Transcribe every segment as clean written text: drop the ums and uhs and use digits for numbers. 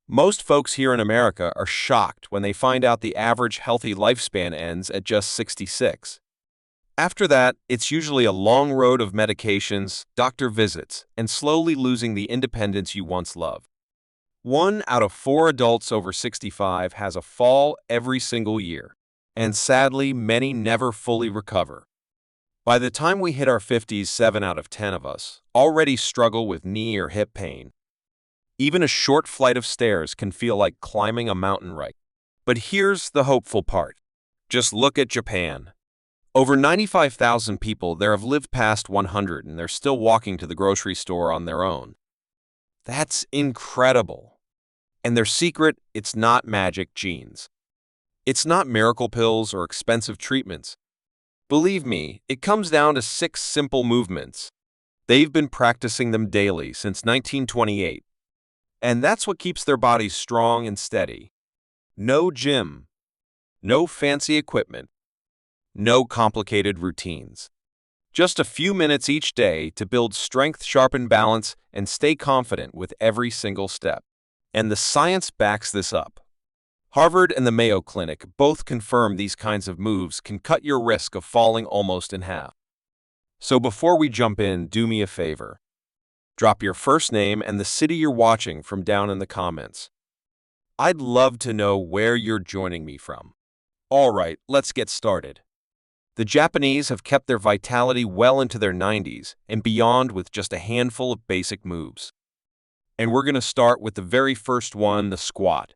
Most folks here in America are shocked when they find out the average healthy lifespan ends at just 66. After that, it's usually a long road of medications, doctor visits, and slowly losing the independence you once loved. 1 out of 4 adults over 65 has a fall every single year, and sadly, many never fully recover. By the time we hit our 50s, 7 out of 10 of us already struggle with knee or hip pain. Even a short flight of stairs can feel like climbing a mountain right. But here's the hopeful part. Just look at Japan. Over 95,000 people there have lived past 100 and they're still walking to the grocery store on their own. That's incredible. And their secret, it's not magic genes. It's not miracle pills or expensive treatments. Believe me, it comes down to 6 simple movements. They've been practicing them daily since 1928. And that's what keeps their bodies strong and steady. No gym, no fancy equipment, no complicated routines. Just a few minutes each day to build strength, sharpen balance, and stay confident with every single step. And the science backs this up. Harvard and the Mayo Clinic both confirm these kinds of moves can cut your risk of falling almost in half. So before we jump in, do me a favor. Drop your first name and the city you're watching from down in the comments. I'd love to know where you're joining me from. All right, let's get started. The Japanese have kept their vitality well into their 90s and beyond with just a handful of basic moves. And we're going to start with the very first one, the squat.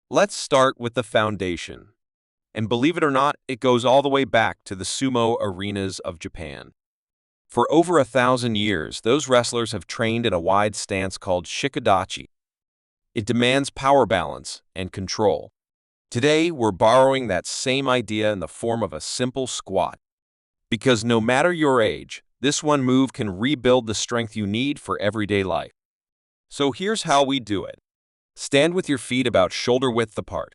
Let's start with the foundation. And believe it or not, it goes all the way back to the sumo arenas of Japan. For over 1,000 years, those wrestlers have trained in a wide stance called shikodachi. It demands power balance and control. Today, we're borrowing that same idea in the form of a simple squat. Because no matter your age, this one move can rebuild the strength you need for everyday life. So here's how we do it. Stand with your feet about shoulder width apart.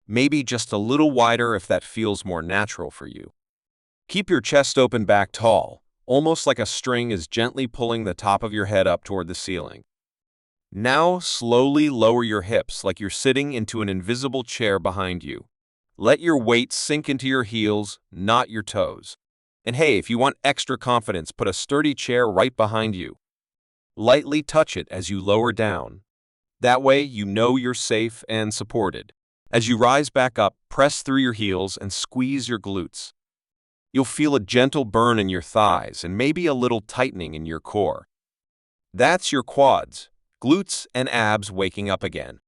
Maybe just a little wider if that feels more natural for you. Keep your chest open, back tall, almost like a string is gently pulling the top of your head up toward the ceiling. Now slowly lower your hips like you're sitting into an invisible chair behind you. Let your weight sink into your heels, not your toes. And hey, if you want extra confidence, put a sturdy chair right behind you. Lightly touch it as you lower down. That way you know you're safe and supported. As you rise back up, press through your heels and squeeze your glutes. You'll feel a gentle burn in your thighs and maybe a little tightening in your core. That's your quads, glutes, and abs waking up again.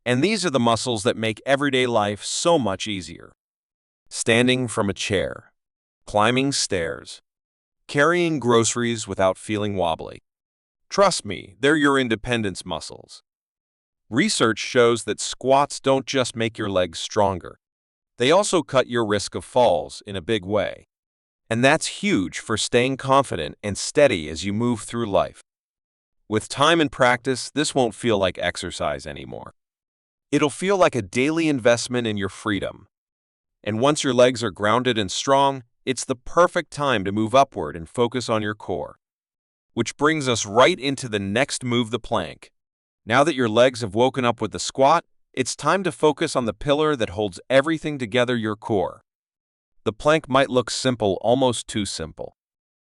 And these are the muscles that make everyday life so much easier. Standing from a chair, climbing stairs, carrying groceries without feeling wobbly. Trust me, they're your independence muscles. Research shows that squats don't just make your legs stronger. They also cut your risk of falls in a big way. And that's huge for staying confident and steady as you move through life. With time and practice, this won't feel like exercise anymore. It'll feel like a daily investment in your freedom. And once your legs are grounded and strong, it's the perfect time to move upward and focus on your core. Which brings us right into the next move, the plank. Now that your legs have woken up with the squat, it's time to focus on the pillar that holds everything together, your core. The plank might look simple, almost too simple.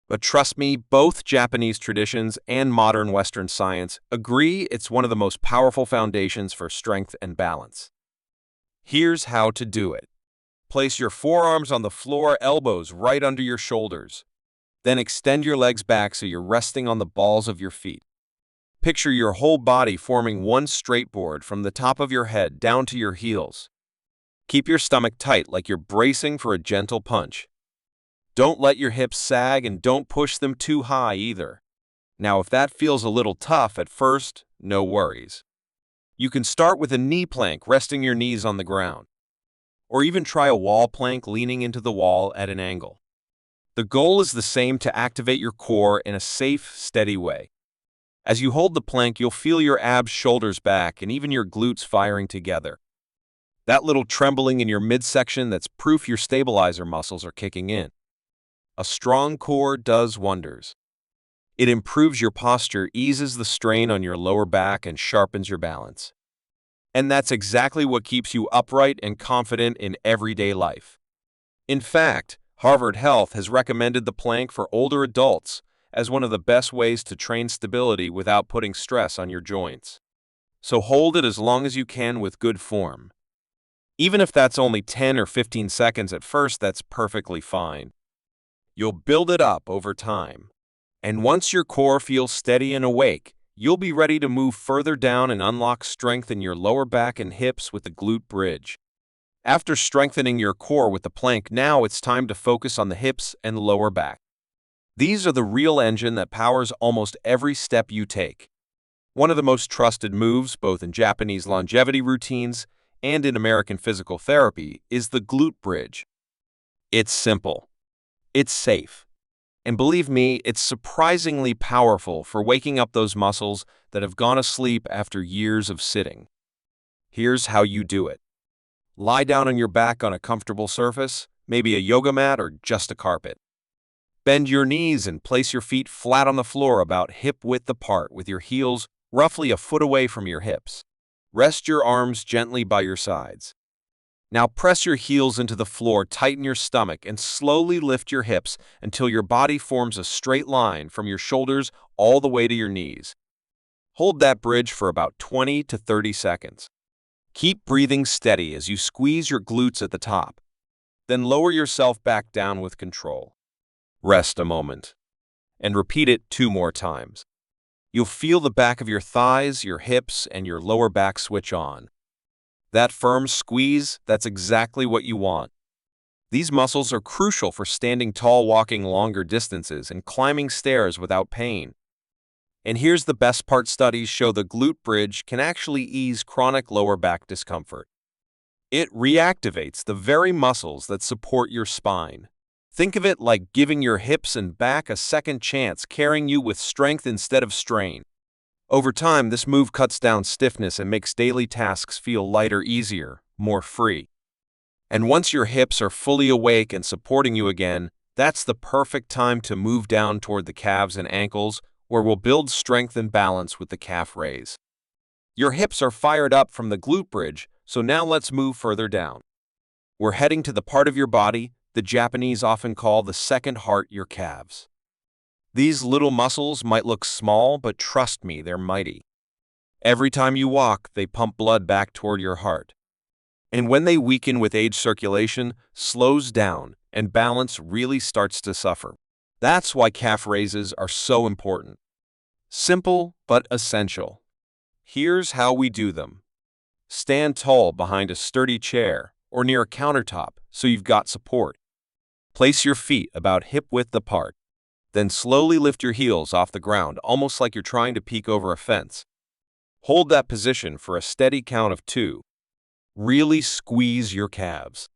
But trust me, both Japanese traditions and modern Western science agree it's one of the most powerful foundations for strength and balance. Here's how to do it. Place your forearms on the floor, elbows right under your shoulders. Then extend your legs back so you're resting on the balls of your feet. Picture your whole body forming one straight board from the top of your head down to your heels. Keep your stomach tight like you're bracing for a gentle punch. Don't let your hips sag and don't push them too high either. Now, if that feels a little tough at first, no worries. You can start with a knee plank, resting your knees on the ground. Or even try a wall plank, leaning into the wall at an angle. The goal is the same: to activate your core in a safe, steady way. As you hold the plank, you'll feel your abs, shoulders back, and even your glutes firing together. That little trembling in your midsection, that's proof your stabilizer muscles are kicking in. A strong core does wonders. It improves your posture, eases the strain on your lower back, and sharpens your balance. And that's exactly what keeps you upright and confident in everyday life. In fact, Harvard Health has recommended the plank for older adults as one of the best ways to train stability without putting stress on your joints. So hold it as long as you can with good form. Even if that's only 10 or 15 seconds at first, that's perfectly fine. You'll build it up over time. And once your core feels steady and awake, you'll be ready to move further down and unlock strength in your lower back and hips with the glute bridge. After strengthening your core with the plank, now it's time to focus on the hips and lower back. These are the real engine that powers almost every step you take. One of the most trusted moves, both in Japanese longevity routines and in American physical therapy, is the glute bridge. It's simple. It's safe. And believe me, it's surprisingly powerful for waking up those muscles that have gone asleep after years of sitting. Here's how you do it. Lie down on your back on a comfortable surface, maybe a yoga mat or just a carpet. Bend your knees and place your feet flat on the floor about hip-width apart with your heels roughly a foot away from your hips. Rest your arms gently by your sides. Now press your heels into the floor, tighten your stomach, and slowly lift your hips until your body forms a straight line from your shoulders all the way to your knees. Hold that bridge for about 20 to 30 seconds. Keep breathing steady as you squeeze your glutes at the top. Then lower yourself back down with control. Rest a moment. And repeat it 2 more times. You'll feel the back of your thighs, your hips, and your lower back switch on. That firm squeeze, that's exactly what you want. These muscles are crucial for standing tall, walking longer distances, and climbing stairs without pain. And here's the best part: studies show the glute bridge can actually ease chronic lower back discomfort. It reactivates the very muscles that support your spine. Think of it like giving your hips and back a second chance, carrying you with strength instead of strain. Over time, this move cuts down stiffness and makes daily tasks feel lighter, easier, more free. And once your hips are fully awake and supporting you again, that's the perfect time to move down toward the calves and ankles, where we'll build strength and balance with the calf raise. Your hips are fired up from the glute bridge, so now let's move further down. We're heading to the part of your body the Japanese often call the second heart, your calves. These little muscles might look small, but trust me, they're mighty. Every time you walk, they pump blood back toward your heart. And when they weaken with age, circulation slows down and balance really starts to suffer. That's why calf raises are so important. Simple, but essential. Here's how we do them. Stand tall behind a sturdy chair or near a countertop so you've got support. Place your feet about hip-width apart. Then slowly lift your heels off the ground, almost like you're trying to peek over a fence. Hold that position for a steady count of 2. Really squeeze your calves.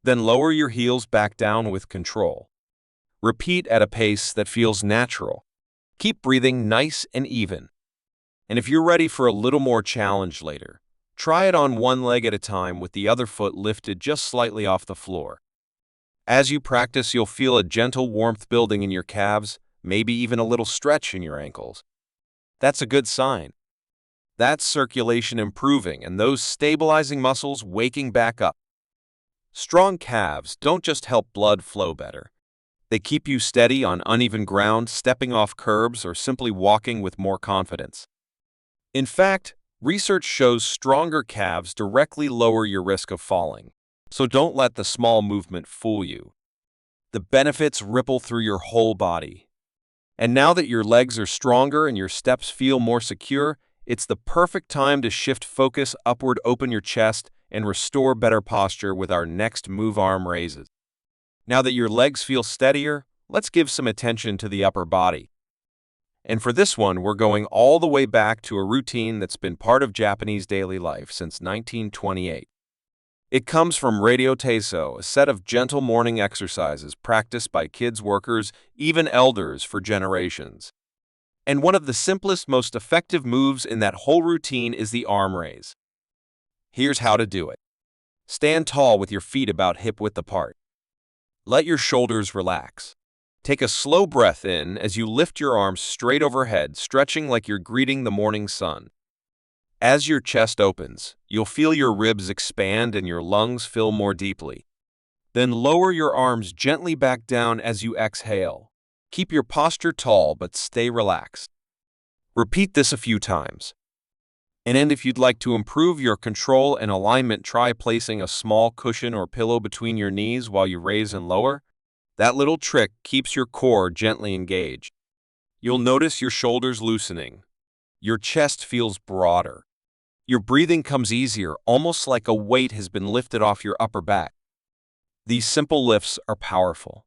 Then lower your heels back down with control. Repeat at a pace that feels natural. Keep breathing nice and even. And if you're ready for a little more challenge later, try it on one leg at a time with the other foot lifted just slightly off the floor. As you practice, you'll feel a gentle warmth building in your calves, maybe even a little stretch in your ankles. That's a good sign. That's circulation improving and those stabilizing muscles waking back up. Strong calves don't just help blood flow better. They keep you steady on uneven ground, stepping off curbs, or simply walking with more confidence. In fact, research shows stronger calves directly lower your risk of falling. So don't let the small movement fool you. The benefits ripple through your whole body. And now that your legs are stronger and your steps feel more secure, it's the perfect time to shift focus upward, open your chest, and restore better posture with our next move, arm raises. Now that your legs feel steadier, let's give some attention to the upper body. And for this one, we're going all the way back to a routine that's been part of Japanese daily life since 1928. It comes from Radio Teiso, a set of gentle morning exercises practiced by kids, workers, even elders for generations. And one of the simplest, most effective moves in that whole routine is the arm raise. Here's how to do it. Stand tall with your feet about hip-width apart. Let your shoulders relax. Take a slow breath in as you lift your arms straight overhead, stretching like you're greeting the morning sun. As your chest opens, you'll feel your ribs expand and your lungs fill more deeply. Then lower your arms gently back down as you exhale. Keep your posture tall but stay relaxed. Repeat this a few times. And if you'd like to improve your control and alignment, try placing a small cushion or pillow between your knees while you raise and lower. That little trick keeps your core gently engaged. You'll notice your shoulders loosening. Your chest feels broader. Your breathing comes easier, almost like a weight has been lifted off your upper back. These simple lifts are powerful.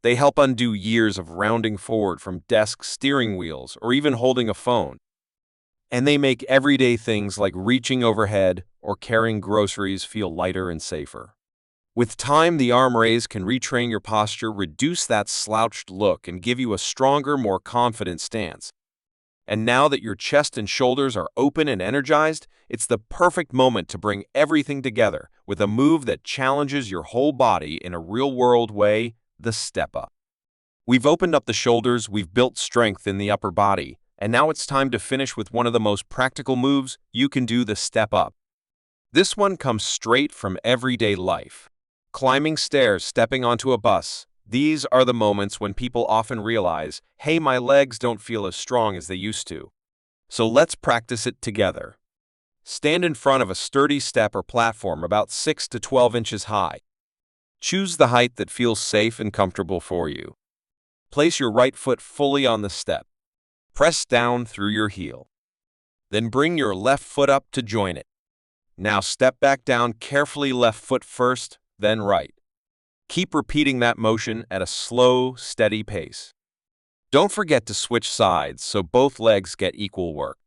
They help undo years of rounding forward from desks, steering wheels, or even holding a phone. And they make everyday things like reaching overhead or carrying groceries feel lighter and safer. With time, the arm raise can retrain your posture, reduce that slouched look, and give you a stronger, more confident stance. And now that your chest and shoulders are open and energized, it's the perfect moment to bring everything together with a move that challenges your whole body in a real-world way, the step up. We've opened up the shoulders, we've built strength in the upper body, and now it's time to finish with one of the most practical moves you can do, the step up. This one comes straight from everyday life. Climbing stairs, stepping onto a bus. These are the moments when people often realize, hey, my legs don't feel as strong as they used to. So let's practice it together. Stand in front of a sturdy step or platform about 6 to 12 inches high. Choose the height that feels safe and comfortable for you. Place your right foot fully on the step. Press down through your heel. Then bring your left foot up to join it. Now step back down carefully, left foot first, then right. Keep repeating that motion at a slow, steady pace. Don't forget to switch sides so both legs get equal work.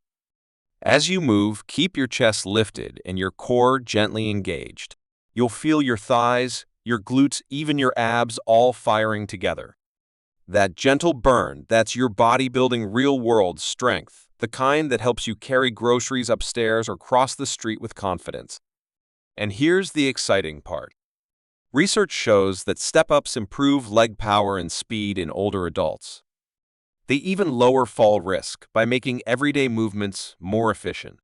As you move, keep your chest lifted and your core gently engaged. You'll feel your thighs, your glutes, even your abs all firing together. That gentle burn, that's your body building real-world strength, the kind that helps you carry groceries upstairs or cross the street with confidence. And here's the exciting part. Research shows that step-ups improve leg power and speed in older adults. They even lower fall risk by making everyday movements more efficient.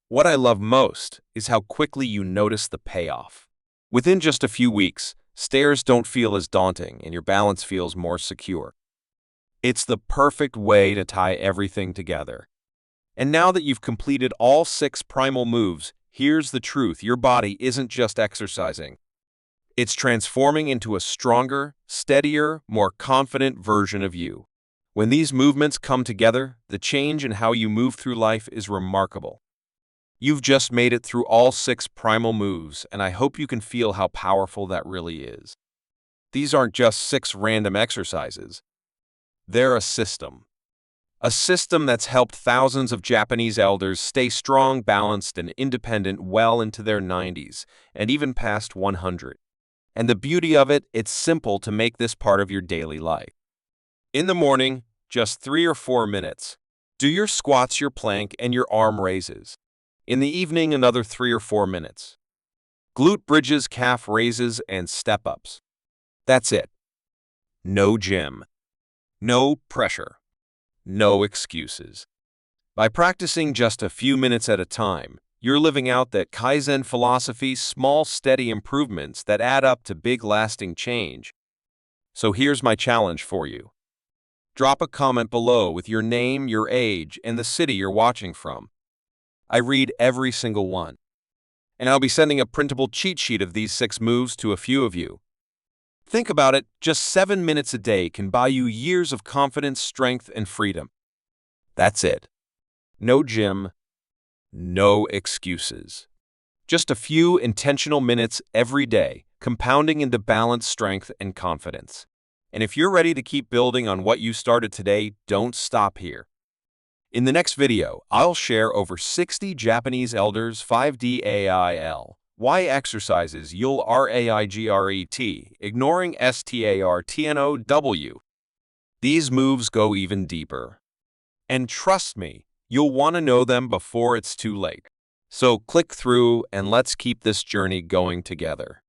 What I love most is how quickly you notice the payoff. Within just a few weeks, stairs don't feel as daunting and your balance feels more secure. It's the perfect way to tie everything together. And now that you've completed all 6 primal moves, here's the truth: your body isn't just exercising. It's transforming into a stronger, steadier, more confident version of you. When these movements come together, the change in how you move through life is remarkable. You've just made it through all 6 primal moves, and I hope you can feel how powerful that really is. These aren't just 6 random exercises. They're a system. A system that's helped thousands of Japanese elders stay strong, balanced, and independent well into their 90s, and even past 100. And the beauty of it, it's simple to make this part of your daily life. In the morning, just 3 or 4 minutes. Do your squats, your plank, and your arm raises. In the evening, another 3 or 4 minutes. Glute bridges, calf raises, and step-ups. That's it. No gym. No pressure. No excuses. By practicing just a few minutes at a time, you're living out that Kaizen philosophy, small, steady improvements that add up to big, lasting change. So here's my challenge for you. Drop a comment below with your name, your age, and the city you're watching from. I read every single one. And I'll be sending a printable cheat sheet of these 6 moves to a few of you. Think about it, just 7 minutes a day can buy you years of confidence, strength, and freedom. That's it. No gym. No excuses. Just a few intentional minutes every day, compounding into balance, strength, and confidence. And if you're ready to keep building on what you started today, don't stop here. In the next video, I'll share over 60 Japanese elders 5DAIL. Y exercises you'll RAIGRET, ignoring STARTNOW. These moves go even deeper. And trust me, you'll want to know them before it's too late. So click through and let's keep this journey going together.